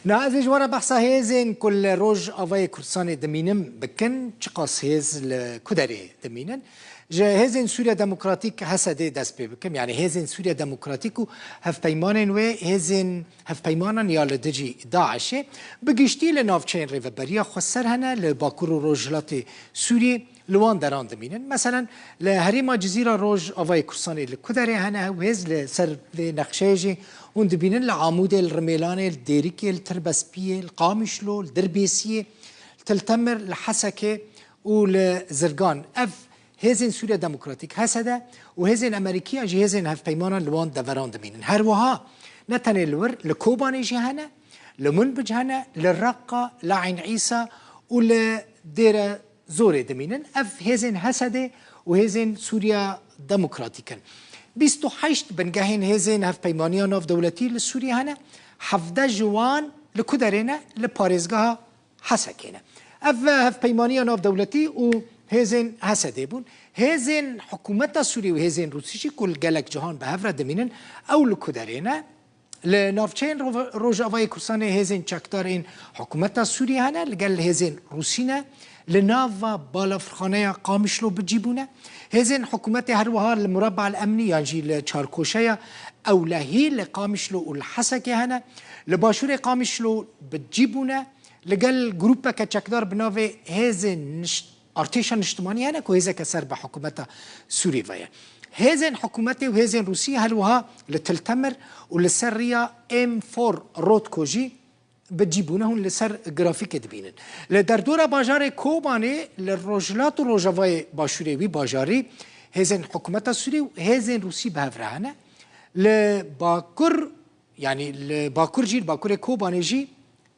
نازج ورا بحثا هيزن كل روج أفاي كرسان دمينم بكن چقاس هيز لكدري دمينن جا هيزن سوريا ديمقراطيك هسده دست بكم يعني هيزن سوريا ديمقراطيكو هف بيمانن و هيزن هف بيمانن يا لدجي داعش بگشتي لنافچين ريفبريا خسر هنا لباكور روجلات سوري لوان دران دمينن مثلا لهريما جزيرة روج أفاي كرسان لكدري هنا وهز لسر نقشيجي وند بينن العمود الرميلاني الديريكي التربسبيه القامشلو الدربيسيه تلتمر الحسكه والزرقان اف هزين سوريا ديمقراطيك هسده وهزين امريكيه جي هزين هف بيمانا لوان دفران دمينن هروها نتن الور لكوباني جهنا لمنبج هنا للرقه لعين عيسى ولديره زوري دمينن اف هزين هسده وهزين سوريا ديمقراطيكا 28 بنجاهين هزين هف بيمانيا ناف دولتي لسوريا هنا 17 جوان لكدرنا لباريزغا حسكينا هف بيمانيا ناف دولتي وهزين هسديبون هزين حكومتنا سوريا وهزين روسيشي كل جالك جهان بهفرة دمينن او لكدرنا لنافچين روجاوي كرساني هزين چكتارين حكومتنا سوريا هنا لقال هزين روسينا لنافا بالافرخانيا قامشلو بتجيبونا هزين حكومتي هروها المربع الامني يعني لتشاركوشيا او لهي لقامشلو والحسكي هنا لباشور قامشلو بتجيبونا لقال جروبا كتشكدار بنافي هزين ارتيشن اجتماعي هنا كوهزا كسر بحكومتها سوريا فيا هزين حكومتي وهزين روسيا هلوها لتلتمر ولسريا ام 4 روت كوجي بتجيبونهم لسر جرافيك دبينن لدردورة باجاري كوباني للرجلات الرجاوي باشوري وي باجاري هزين حكومتها سوري وهزين روسي بهفرهانا لباكر يعني لباكر جي الباكر كوباني جي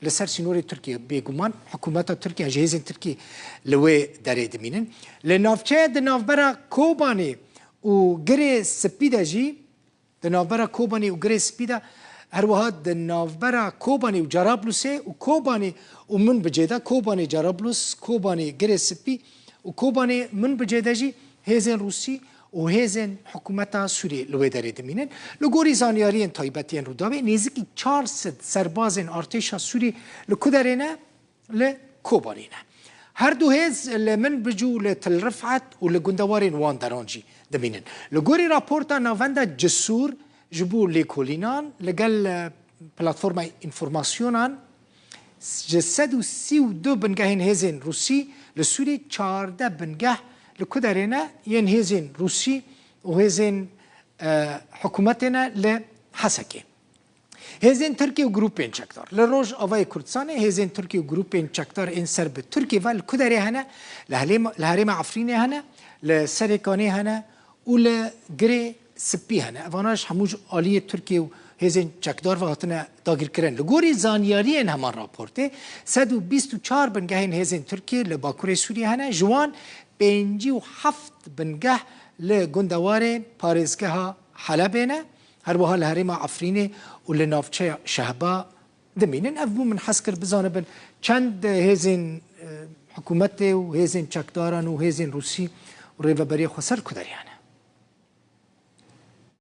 لسر سينوري تركيا بيجومان حكومتها تركيا جهزين تركي لوي داري دمينن لنافچه دنافبرا كوباني وجري سبيدا جي دنافبرا كوباني وجري سبيدا هروها دنافبرا كوباني وجرابلوسي وكوباني ومن بجيدا كوباني جرابلوس كوباني جريسبي وكوباني من بجيدا جي هيزن روسي وهيزن حكومتا سوري لويداري دمينن لغوري زانيارين طيبتين روداوي نيزكي 400 سربازين ارتشا سوري لكدرينا لكوبانينا هر دو هيز من بجو لتلرفعت ولجندوارين وان دارانجي دمينن لغوري رابورتا نافندا جسور جبو ليكولينان لقال بلاتفورما انفورماسيونان جسدو سيو دو بنجاهين هزين روسي لسوري 14 بنجاه لكدرنا ين هزين روسي وهزين حكومتنا لحسكي هزين تركي وجروبين شكتار لروج أفاي كردستاني هزين تركي وجروبين شكتار إن سرب تركي فالكدري هنا لهريما عفريني هنا لسريكاني هنا ولجري سبی هنه اواناش هموج آلی ترکیه و هزین چکدار و هاتنه داگیر کرن لگوری زانیاری این همان راپورته 124 بنگه هزین ترکیه لباکور سوریه هنه جوان 57 بنگه لگندوار پارزگاه حلبینه هر وها لهریم عفرینه و لنافچه شهبا دمینن افبو من حسکر بزانبن چند هزین حکومت و هزین چکداران و هزین روسی و ریوبری خسر کدریانه